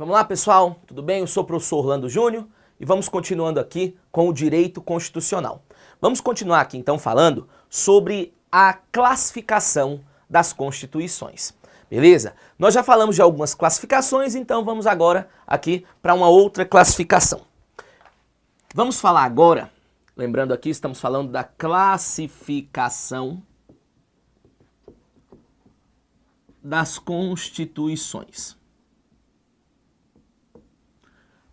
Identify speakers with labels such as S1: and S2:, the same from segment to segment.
S1: Vamos lá, pessoal? Tudo bem? Eu sou o professor Orlando Júnior e vamos continuando aqui com o direito constitucional. Vamos continuar aqui, então, falando sobre a classificação das constituições. Beleza? Nós já falamos de algumas classificações, então vamos agora aqui para uma outra classificação. Vamos falar agora, lembrando aqui, estamos falando da classificação das constituições.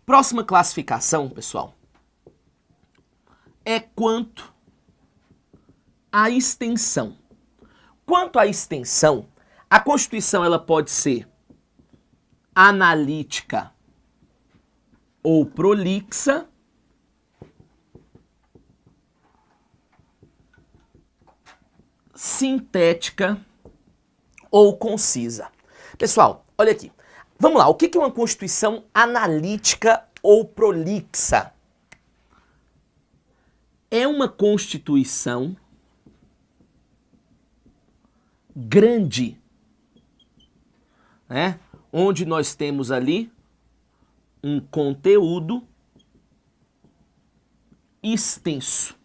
S1: Próxima classificação, pessoal, é quanto à extensão. Quanto à extensão, a Constituição ela pode ser analítica ou prolixa, sintética ou concisa. Pessoal, olha aqui. Vamos lá, o que é uma Constituição analítica ou prolixa? É uma Constituição grande, né? Onde nós temos ali um conteúdo extenso.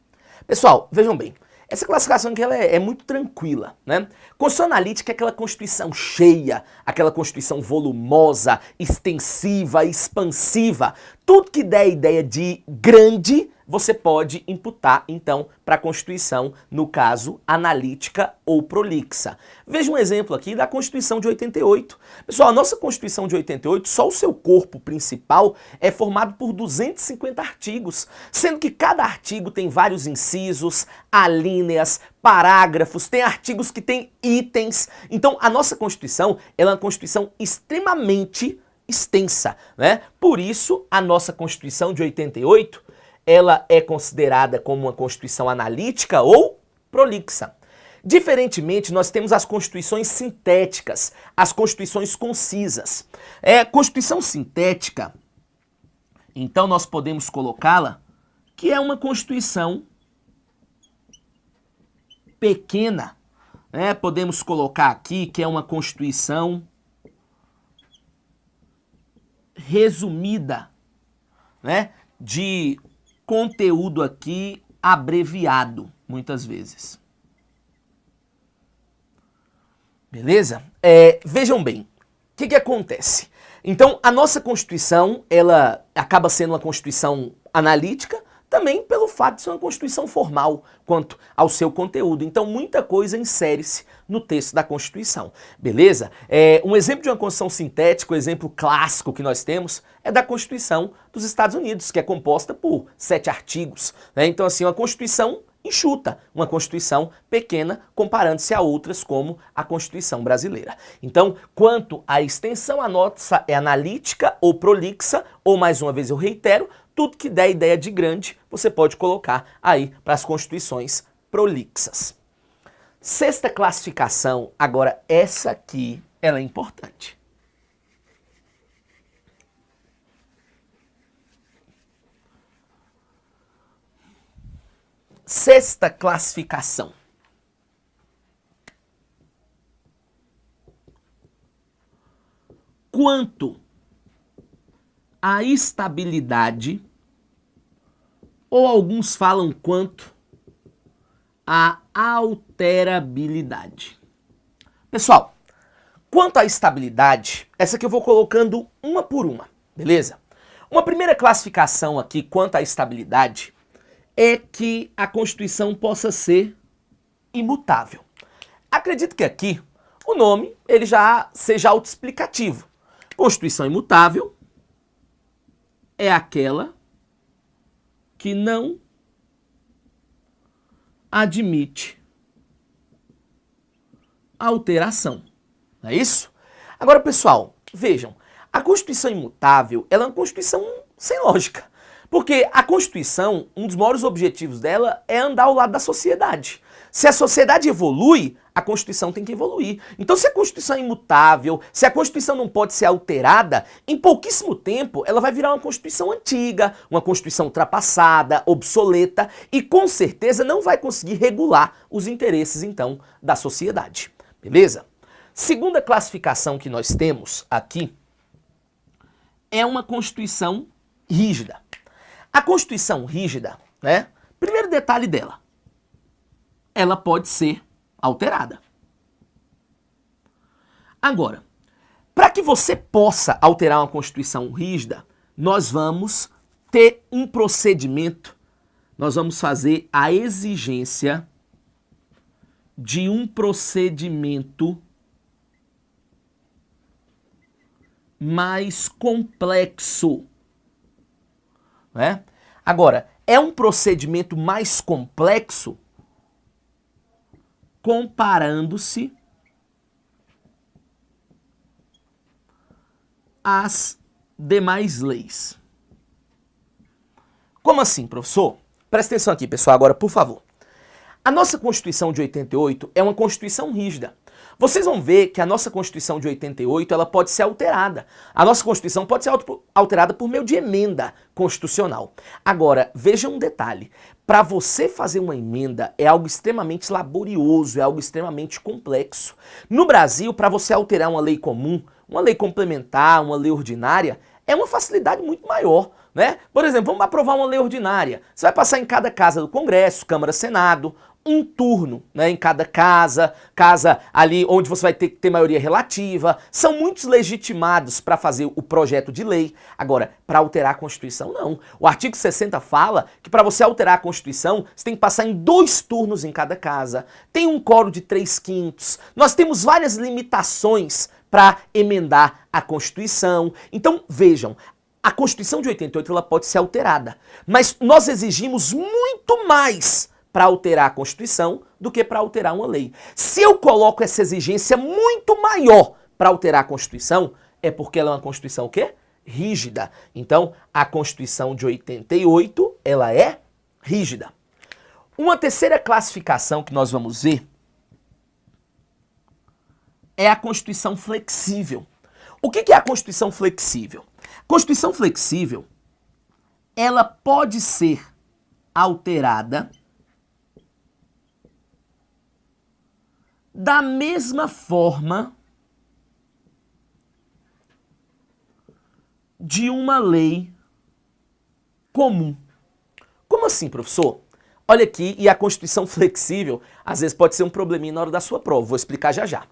S1: Pessoal, vejam bem, essa classificação aqui ela é muito tranquila, né? Constituição analítica é aquela Constituição cheia, aquela Constituição volumosa, extensiva, expansiva. Tudo que der a ideia de grande, você pode imputar, então, para a Constituição, no caso, analítica ou prolixa. Veja um exemplo aqui da Constituição de 88. Pessoal, a nossa Constituição de 88, só o seu corpo principal é formado por 250 artigos, sendo que cada artigo tem vários incisos, alíneas, parágrafos, tem artigos que têm itens. Então, a nossa Constituição, ela é uma Constituição extremamente extensa, né? Por isso, a nossa Constituição de 88, ela é considerada como uma Constituição analítica ou prolixa. Diferentemente, nós temos as Constituições sintéticas, as Constituições concisas. Constituição sintética, então nós podemos colocá-la que é uma Constituição pequena, né? Podemos colocar aqui que é uma Constituição resumida, né? De conteúdo aqui abreviado, muitas vezes. Beleza? Vejam bem, o que acontece? Então, a nossa Constituição, ela acaba sendo uma Constituição analítica, também pelo fato de ser uma Constituição formal quanto ao seu conteúdo. Então, muita coisa insere-se no texto da Constituição. Beleza? Um exemplo de uma Constituição sintética, o exemplo clássico que nós temos, é da Constituição dos Estados Unidos, que é composta por 7 artigos. Né? Então, assim, uma Constituição enxuta, uma Constituição pequena, comparando-se a outras como a Constituição brasileira. Então, quanto à extensão, a nossa é analítica ou prolixa, ou mais uma vez eu reitero, tudo que der ideia de grande, você pode colocar aí para as Constituições prolixas. Sexta classificação, agora essa aqui, ela é importante. Sexta classificação. Quanto à estabilidade, ou alguns falam quanto à alterabilidade. Pessoal, quanto à estabilidade, essa aqui eu vou colocando uma por uma, beleza? Uma primeira classificação aqui quanto à estabilidade é que a Constituição possa ser imutável. Acredito que aqui o nome ele já seja autoexplicativo. Constituição imutável é aquela que não admite alteração. Não é isso? Agora, pessoal, vejam, a Constituição imutável ela é uma Constituição sem lógica. Porque a Constituição, um dos maiores objetivos dela é andar ao lado da sociedade. Se a sociedade evolui, a Constituição tem que evoluir. Então, se a Constituição é imutável, se a Constituição não pode ser alterada, em pouquíssimo tempo ela vai virar uma Constituição antiga, uma Constituição ultrapassada, obsoleta e com certeza não vai conseguir regular os interesses, então, da sociedade. Beleza? Segunda classificação que nós temos aqui é uma Constituição rígida. A Constituição rígida, né? Primeiro detalhe dela, ela pode ser alterada. Agora, para que você possa alterar uma Constituição rígida, nós vamos ter um procedimento, nós vamos fazer a exigência de um procedimento mais complexo, né? Agora, é um procedimento mais complexo comparando-se às demais leis. Como assim, professor? Presta atenção aqui, pessoal, agora, por favor. A nossa Constituição de 88 é uma Constituição rígida. Vocês vão ver que a nossa Constituição de 88 ela pode ser alterada. A nossa Constituição pode ser alterada por meio de emenda constitucional. Agora, veja um detalhe. Para você fazer uma emenda é algo extremamente laborioso, é algo extremamente complexo. No Brasil, para você alterar uma lei comum, uma lei complementar, uma lei ordinária, é uma facilidade muito maior, né? Por exemplo, vamos aprovar uma lei ordinária. Você vai passar em cada casa do Congresso, Câmara, Senado, um turno, né, em cada casa ali onde você vai ter que ter maioria relativa. São muitos legitimados para fazer o projeto de lei. Agora, para alterar a Constituição, não. O artigo 60 fala que para você alterar a Constituição, você tem que passar em 2 turnos em cada casa. Tem um quórum de 3/5. Nós temos várias limitações para emendar a Constituição. Então, vejam, a Constituição de 88 ela pode ser alterada, mas nós exigimos muito mais para alterar a Constituição do que para alterar uma lei. Se eu coloco essa exigência muito maior para alterar a Constituição, é porque ela é uma Constituição o quê? Rígida. Então, a Constituição de 88, ela é rígida. Uma terceira classificação que nós vamos ver é a Constituição flexível. O que é a Constituição flexível? Constituição flexível, ela pode ser alterada da mesma forma de uma lei comum. Como assim, professor? Olha aqui, e a Constituição flexível, às vezes pode ser um probleminha na hora da sua prova, vou explicar já já.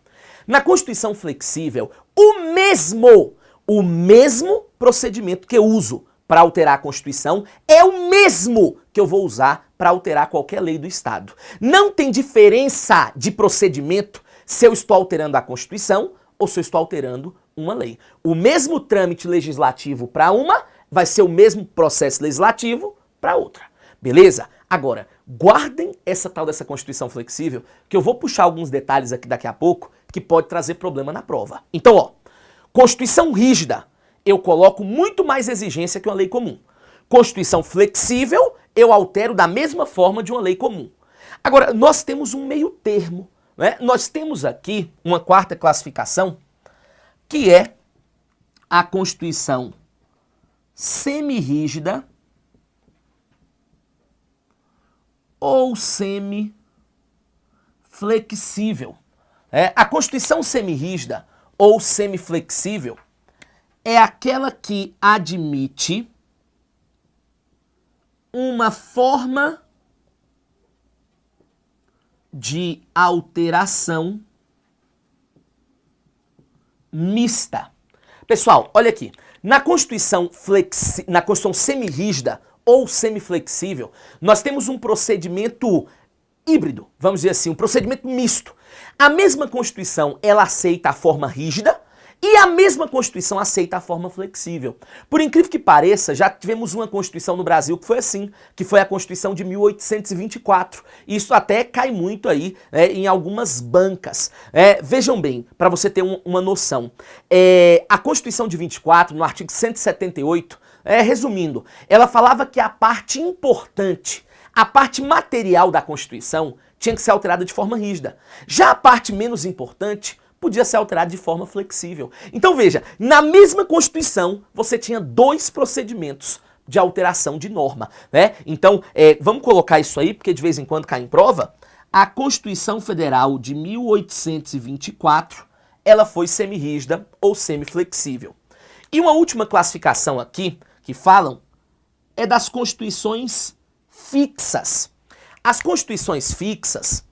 S1: Na Constituição flexível, o mesmo procedimento que eu uso para alterar a Constituição é o mesmo que eu vou usar para alterar qualquer lei do Estado. Não tem diferença de procedimento se eu estou alterando a Constituição ou se eu estou alterando uma lei. O mesmo trâmite legislativo para uma vai ser o mesmo processo legislativo para outra. Beleza? Agora, guardem essa tal dessa Constituição flexível, que eu vou puxar alguns detalhes aqui daqui a pouco que pode trazer problema na prova. Então, ó, Constituição rígida, eu coloco muito mais exigência que uma lei comum. Constituição flexível, eu altero da mesma forma de uma lei comum. Agora, nós temos um meio termo, né? Nós temos aqui uma quarta classificação, que é a Constituição semirrígida ou semiflexível. A Constituição semirrígida ou semiflexível é aquela que admite uma forma de alteração mista. Pessoal, olha aqui. Na Constituição semirrígida ou semiflexível, nós temos um procedimento híbrido, vamos dizer assim, um procedimento misto. A mesma Constituição, ela aceita a forma rígida e a mesma Constituição aceita a forma flexível. Por incrível que pareça, já tivemos uma Constituição no Brasil que foi assim, que foi a Constituição de 1824. Isso até cai muito aí, né, em algumas bancas. Vejam bem, para você ter uma noção. A Constituição de 24, no artigo 178, resumindo, ela falava que a parte importante, a parte material da Constituição tinha que ser alterada de forma rígida. Já a parte menos importante podia ser alterada de forma flexível. Então veja, na mesma Constituição você tinha 2 procedimentos de alteração de norma, né? Então, vamos colocar isso aí, porque de vez em quando cai em prova. A Constituição Federal de 1824, ela foi semirrígida ou semiflexível. E uma última classificação aqui, que falam, é das constituições fixas. As constituições fixas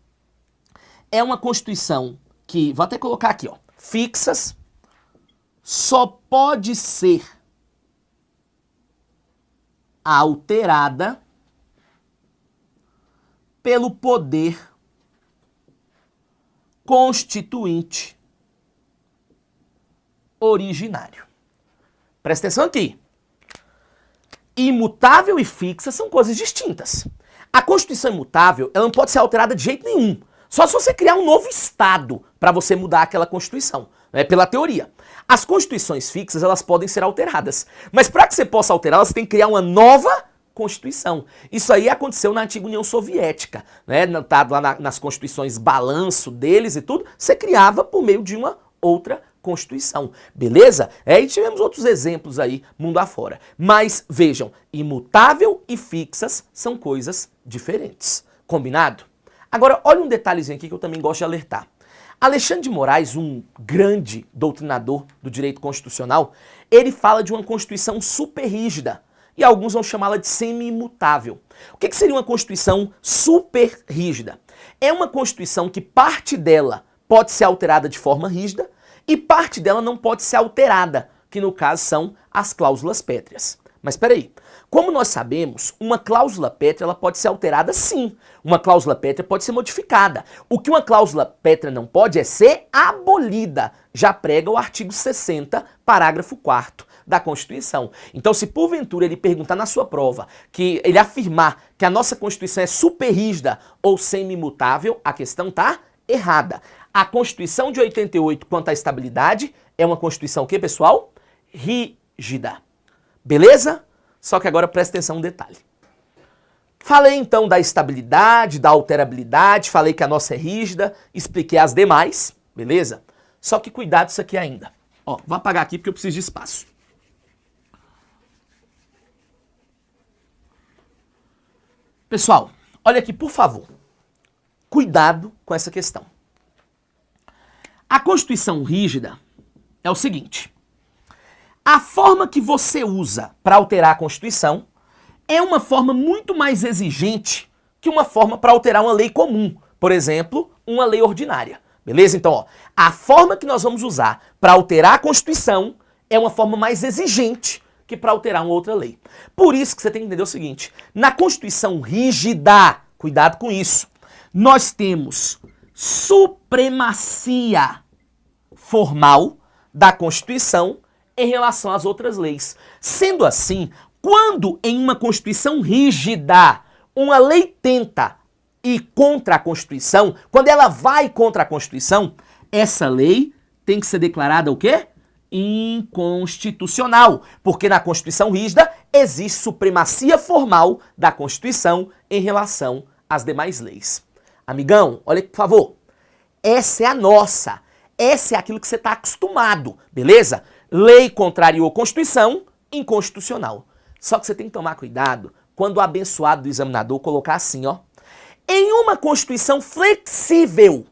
S1: é uma constituição que, vou até colocar aqui, ó, fixas, só pode ser alterada pelo poder constituinte originário. Presta atenção aqui. Imutável e fixa são coisas distintas. A Constituição imutável, ela não pode ser alterada de jeito nenhum. Só se você criar um novo Estado para você mudar aquela Constituição, né? Pela teoria. As Constituições fixas, elas podem ser alteradas. Mas para que você possa alterá-las, você tem que criar uma nova Constituição. Isso aí aconteceu na antiga União Soviética, né? Tá lá nas Constituições balanço deles e tudo, você criava por meio de uma outra Constituição, beleza? E tivemos outros exemplos aí, mundo afora. Mas vejam, imutável e fixas são coisas diferentes. Combinado? Agora, olha um detalhezinho aqui que eu também gosto de alertar. Alexandre de Moraes, um grande doutrinador do direito constitucional, ele fala de uma Constituição super rígida, e alguns vão chamá-la de semi-imutável. O que seria uma Constituição super rígida? É uma Constituição que parte dela pode ser alterada de forma rígida e parte dela não pode ser alterada, que no caso são as cláusulas pétreas. Mas espera aí, como nós sabemos, uma cláusula pétrea ela pode ser alterada sim. Uma cláusula pétrea pode ser modificada. O que uma cláusula pétrea não pode é ser abolida. Já prega o artigo 60, parágrafo 4º da Constituição. Então, se porventura ele perguntar na sua prova, que ele afirmar que a nossa Constituição é super rígida ou semi-imutável, a questão tá errada. A Constituição de 88, quanto à estabilidade, é uma Constituição o quê, pessoal? Rígida. Beleza? Só que agora presta atenção um detalhe. Falei então da estabilidade, da alterabilidade, falei que a nossa é rígida, expliquei as demais, beleza? Só que cuidado isso aqui ainda. Ó, vou apagar aqui porque eu preciso de espaço. Pessoal, olha aqui, por favor. Cuidado com essa questão. A Constituição rígida é o seguinte. A forma que você usa para alterar a Constituição é uma forma muito mais exigente que uma forma para alterar uma lei comum. Por exemplo, uma lei ordinária. Beleza? Então, ó, a forma que nós vamos usar para alterar a Constituição é uma forma mais exigente que para alterar uma outra lei. Por isso que você tem que entender o seguinte, na Constituição rígida, cuidado com isso, nós temos supremacia formal da Constituição em relação às outras leis. Sendo assim, quando em uma Constituição rígida uma lei tenta ir contra a Constituição, quando ela vai contra a Constituição, essa lei tem que ser declarada o quê? Inconstitucional, porque na Constituição rígida existe supremacia formal da Constituição em relação às demais leis. Amigão, olha por favor, essa é a nossa, essa é aquilo que você está acostumado, beleza? Lei contrariou a Constituição, inconstitucional. Só que você tem que tomar cuidado quando o abençoado do examinador colocar assim, ó, em uma Constituição flexível,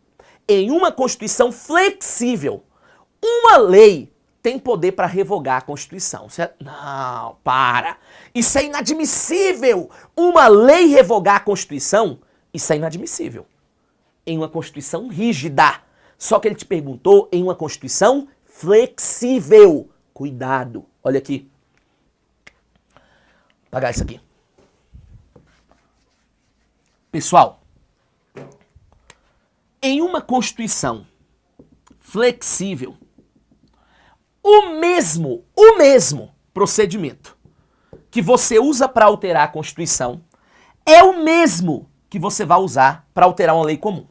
S1: uma lei tem poder para revogar a Constituição. Não, para. Isso é inadmissível. Uma lei revogar a Constituição, isso é inadmissível. Em uma Constituição rígida. Só que ele te perguntou em uma Constituição flexível. Cuidado. Olha aqui. Vou apagar isso aqui. Pessoal, em uma Constituição flexível, o mesmo procedimento que você usa para alterar a Constituição é o mesmo que você vai usar para alterar uma lei comum.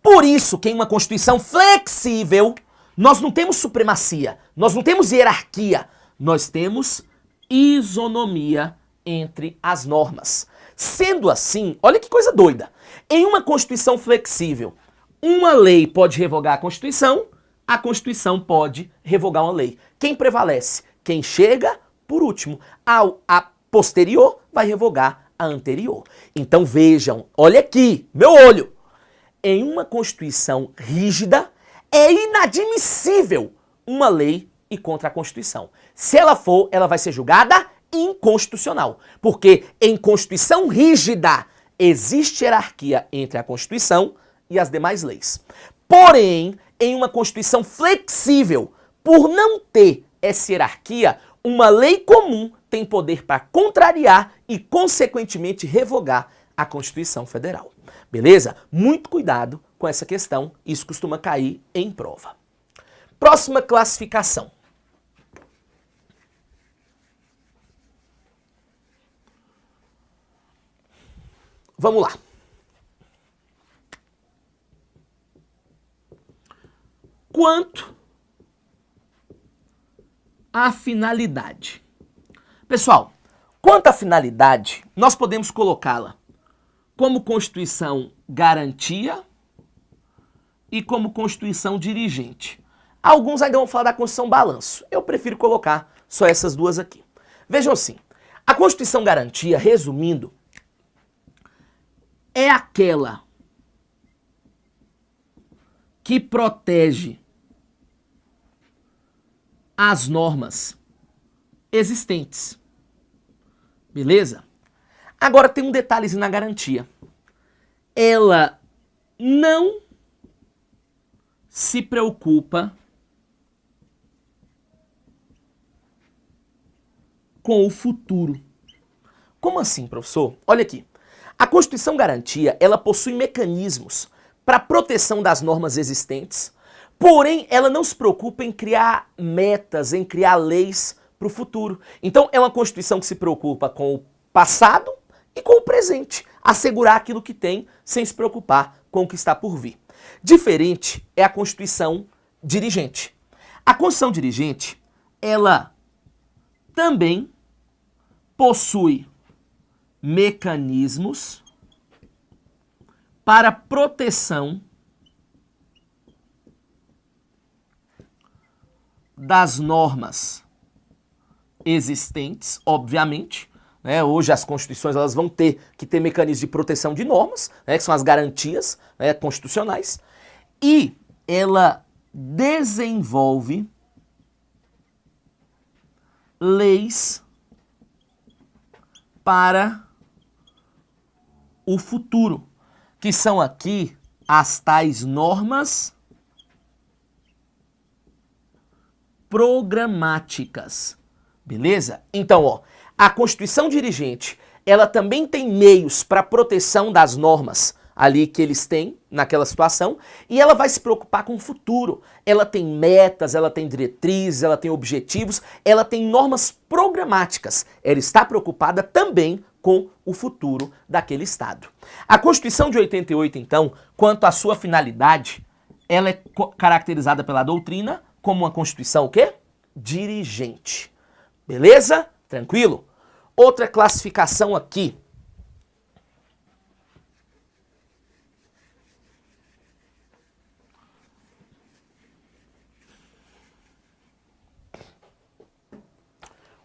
S1: Por isso que em uma Constituição flexível, nós não temos supremacia, nós não temos hierarquia, nós temos isonomia entre as normas. Sendo assim, olha que coisa doida, em uma Constituição flexível, uma lei pode revogar a Constituição pode revogar uma lei. Quem prevalece? Quem chega por último. A posterior vai revogar a anterior. Então vejam, olha aqui, meu olho. Em uma Constituição rígida, é inadmissível uma lei e contra a Constituição. Se ela for, ela vai ser julgada inconstitucional, porque em Constituição rígida existe hierarquia entre a Constituição e as demais leis. Porém, em uma Constituição flexível, por não ter essa hierarquia, uma lei comum tem poder para contrariar e, consequentemente, revogar a Constituição Federal. Beleza? Muito cuidado com essa questão, isso costuma cair em prova. Próxima classificação. Vamos lá. Quanto à finalidade. Pessoal, quanto à finalidade, nós podemos colocá-la como Constituição garantia e como Constituição dirigente. Alguns ainda vão falar da Constituição balanço. Eu prefiro colocar só essas duas aqui. Vejam assim, a Constituição garantia, resumindo, é aquela que protege as normas existentes. Beleza? Agora tem um detalhezinho na garantia. Ela não se preocupa com o futuro. Como assim, professor? Olha aqui. A Constituição Garantia, ela possui mecanismos para proteção das normas existentes, porém ela não se preocupa em criar metas, em criar leis para o futuro. Então é uma Constituição que se preocupa com o passado e com o presente, assegurar aquilo que tem sem se preocupar com o que está por vir. Diferente é a Constituição dirigente. A Constituição dirigente, ela também possui mecanismos para proteção das normas existentes, obviamente, né? Hoje as constituições elas vão ter que ter mecanismos de proteção de normas, né? Que são as garantias, né, constitucionais, e ela desenvolve leis para o futuro, que são aqui as tais normas programáticas. Beleza? Então, ó, a Constituição dirigente, ela também tem meios para proteção das normas ali que eles têm naquela situação, e ela vai se preocupar com o futuro. Ela tem metas, ela tem diretrizes, ela tem objetivos, ela tem normas programáticas. Ela está preocupada também com o futuro daquele Estado. A Constituição de 88, então, quanto à sua finalidade, ela é caracterizada pela doutrina como uma Constituição o quê? Dirigente. Beleza? Tranquilo? Outra classificação aqui.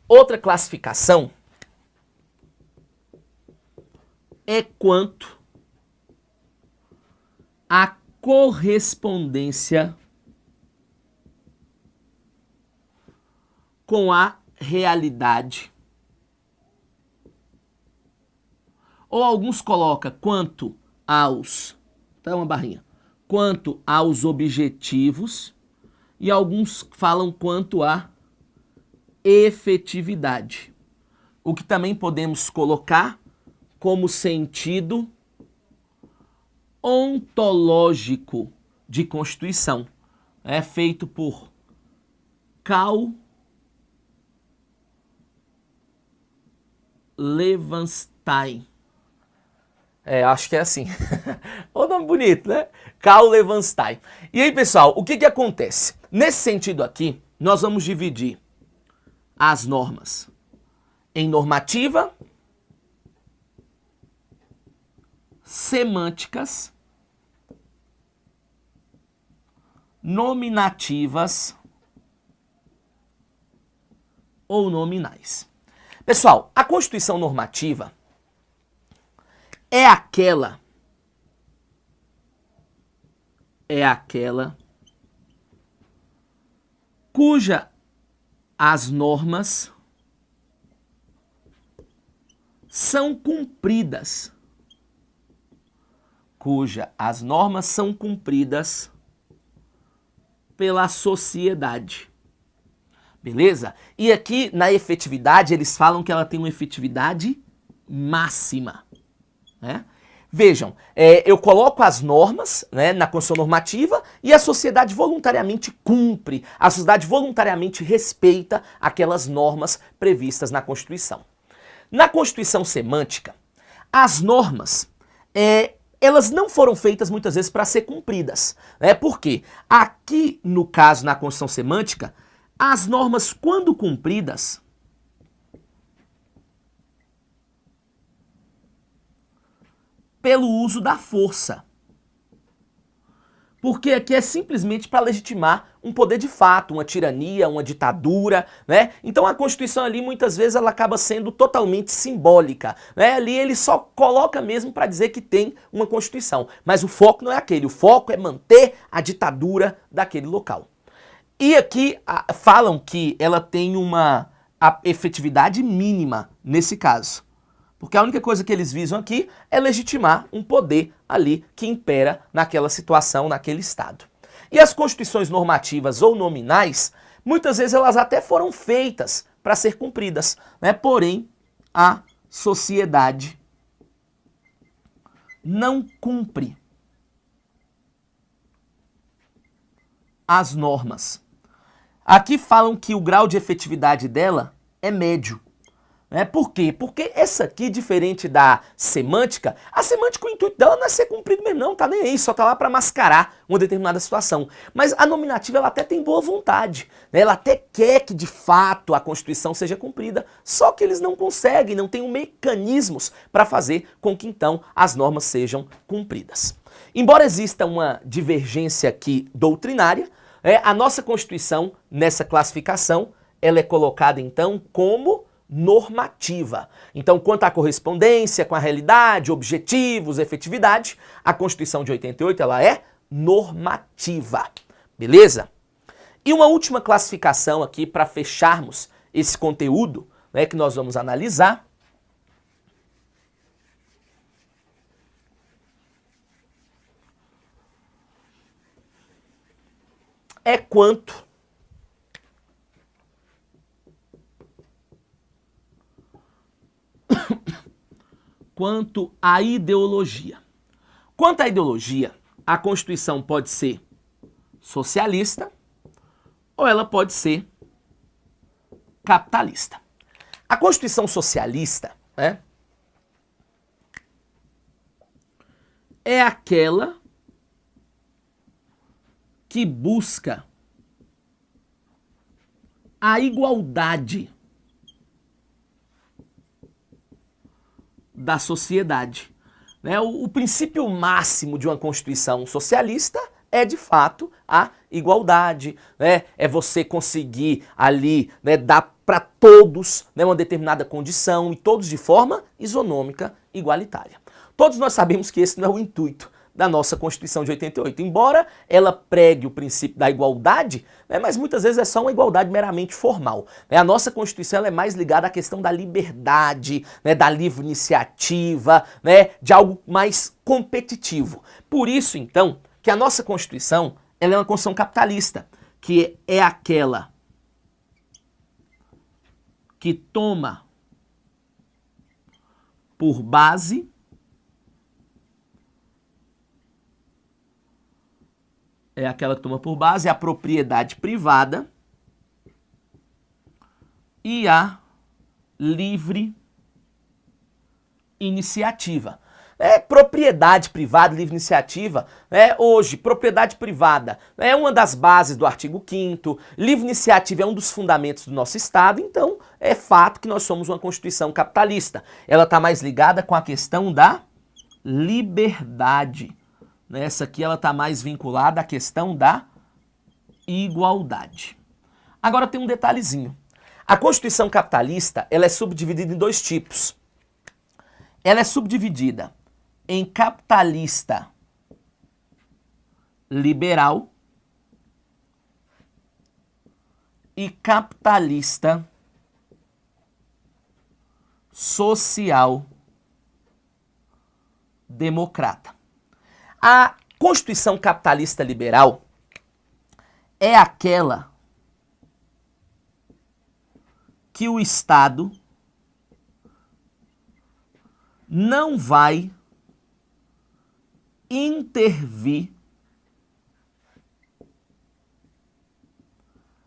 S1: Outra classificação é quanto à correspondência com a realidade. Ou alguns colocam quanto aos, tá uma barrinha, quanto aos objetivos, e alguns falam quanto à efetividade. O que também podemos colocar como sentido ontológico de Constituição. É feito por Karl Levenstein. Acho que é assim. O nome bonito, né? Karl Levenstein. E aí, pessoal, o que acontece? Nesse sentido aqui, nós vamos dividir as normas em normativa, semânticas, nominativas ou nominais. Pessoal, a Constituição normativa é aquela cuja as normas são cumpridas, cuja as normas são cumpridas pela sociedade. Beleza? E aqui na efetividade eles falam que ela tem uma efetividade máxima, né? Vejam, eu coloco as normas, né, na Constituição normativa e a sociedade voluntariamente cumpre, a sociedade voluntariamente respeita aquelas normas previstas na Constituição. Na Constituição semântica, as normas, elas não foram feitas muitas vezes para ser cumpridas, né? Por quê? Aqui, no caso, na Constituição semântica, as normas, quando cumpridas, pelo uso da força. Porque aqui é simplesmente para legitimar um poder de fato, uma tirania, uma ditadura, né? Então a Constituição ali muitas vezes ela acaba sendo totalmente simbólica, né? Ali ele só coloca mesmo para dizer que tem uma Constituição, mas o foco não é aquele, o foco é manter a ditadura daquele local. E aqui falam que ela tem uma efetividade mínima nesse caso. Porque a única coisa que eles visam aqui é legitimar um poder ali que impera naquela situação, naquele estado. E as constituições normativas ou nominais, muitas vezes elas até foram feitas para ser cumpridas, né? Porém, a sociedade não cumpre as normas. Aqui falam que o grau de efetividade dela é médio. Por quê? Porque essa aqui, diferente da semântica, a semântica, o intuito dela não é ser cumprido mesmo, não, tá nem aí, só tá lá para mascarar uma determinada situação. Mas a nominativa, ela até tem boa vontade, né? Ela até quer que, de fato, a Constituição seja cumprida, só que eles não conseguem, não têm mecanismos para fazer com que, então, as normas sejam cumpridas. Embora exista uma divergência aqui doutrinária, a nossa Constituição, nessa classificação, ela é colocada, então, como normativa. Então, quanto à correspondência com a realidade, objetivos, efetividade, a Constituição de 88 ela é normativa. Beleza? E uma última classificação aqui para fecharmos esse conteúdo, né, que nós vamos analisar é quanto à ideologia. Quanto à ideologia, a Constituição pode ser socialista ou ela pode ser capitalista. A Constituição socialista, né, é aquela que busca a igualdade da sociedade. Né? O princípio máximo de uma Constituição socialista é, de fato, a igualdade. Né? É você conseguir ali, né, dar para todos, né, uma determinada condição e todos de forma isonômica, igualitária. Todos nós sabemos que esse não é o intuito da nossa Constituição de 88. Embora ela pregue o princípio da igualdade, né, mas muitas vezes é só uma igualdade meramente formal. Né? A nossa Constituição ela é mais ligada à questão da liberdade, né, da livre iniciativa, né, de algo mais competitivo. Por isso, então, que a nossa Constituição ela é uma Constituição capitalista, que é aquela que toma por base a propriedade privada e a livre iniciativa. Propriedade privada, livre iniciativa, hoje, propriedade privada é uma das bases do artigo 5º, livre iniciativa é um dos fundamentos do nosso Estado, então é fato que nós somos uma Constituição capitalista. Ela está mais ligada com a questão da liberdade. Essa aqui ela está mais vinculada à questão da igualdade. Agora tem um detalhezinho. A Constituição capitalista ela é subdividida em dois tipos. Ela é subdividida em capitalista liberal e capitalista social democrata. A Constituição capitalista liberal é aquela que o Estado não vai intervir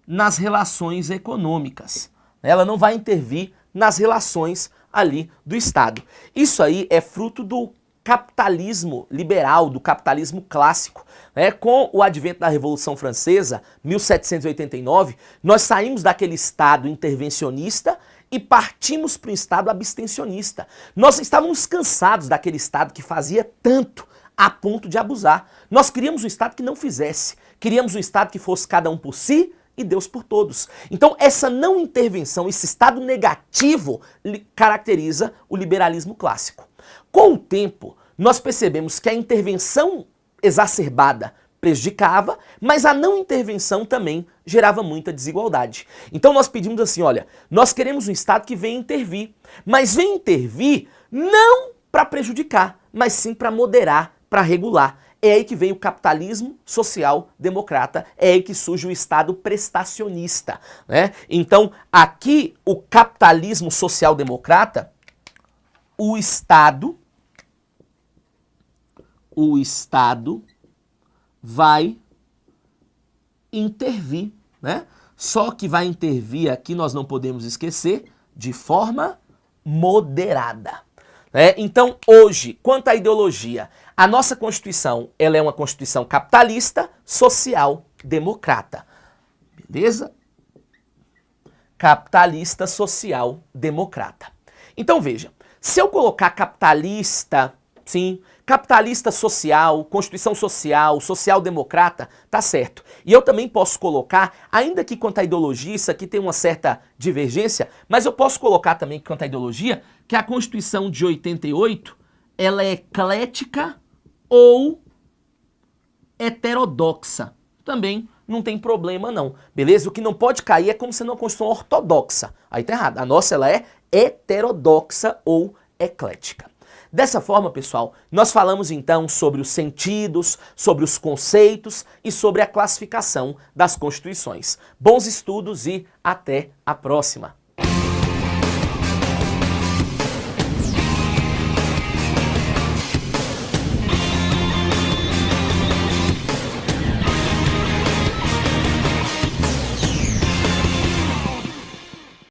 S1: nas relações econômicas. Ela não vai intervir nas relações ali do Estado. Isso aí é fruto do capitalismo liberal, do capitalismo clássico. Com o advento da Revolução Francesa, 1789, nós saímos daquele Estado intervencionista e partimos para um Estado abstencionista. Nós estávamos cansados daquele Estado que fazia tanto a ponto de abusar. Nós queríamos um Estado que não fizesse. Queríamos um Estado que fosse cada um por si e Deus por todos. Então essa não intervenção, esse estado negativo caracteriza o liberalismo clássico. Com o tempo, nós percebemos que a intervenção exacerbada prejudicava, mas a não intervenção também gerava muita desigualdade. Então nós pedimos assim, olha, nós queremos um Estado que venha intervir, mas venha intervir não para prejudicar, mas sim para moderar, para regular. É aí que vem o capitalismo social democrata, é aí que surge o Estado prestacionista, né? Então, aqui o capitalismo social democrata, o Estado vai intervir, né? Só que vai intervir aqui, nós não podemos esquecer, de forma moderada. Então, hoje, quanto à ideologia, a nossa Constituição, ela é uma Constituição capitalista, social, democrata. Beleza? Capitalista, social, democrata. Então, veja, se eu colocar capitalista, sim, capitalista social, Constituição social, social-democrata, tá certo. E eu também posso colocar, ainda que quanto à ideologia, isso aqui tem uma certa divergência, mas eu posso colocar também quanto à ideologia, que a Constituição de 88, ela é eclética ou heterodoxa. Também não tem problema não, beleza? O que não pode cair é como sendo uma Constituição ortodoxa. Aí tá errado. A nossa, ela é heterodoxa ou eclética. Dessa forma, pessoal, nós falamos então sobre os sentidos, sobre os conceitos e sobre a classificação das constituições. Bons estudos e até a próxima!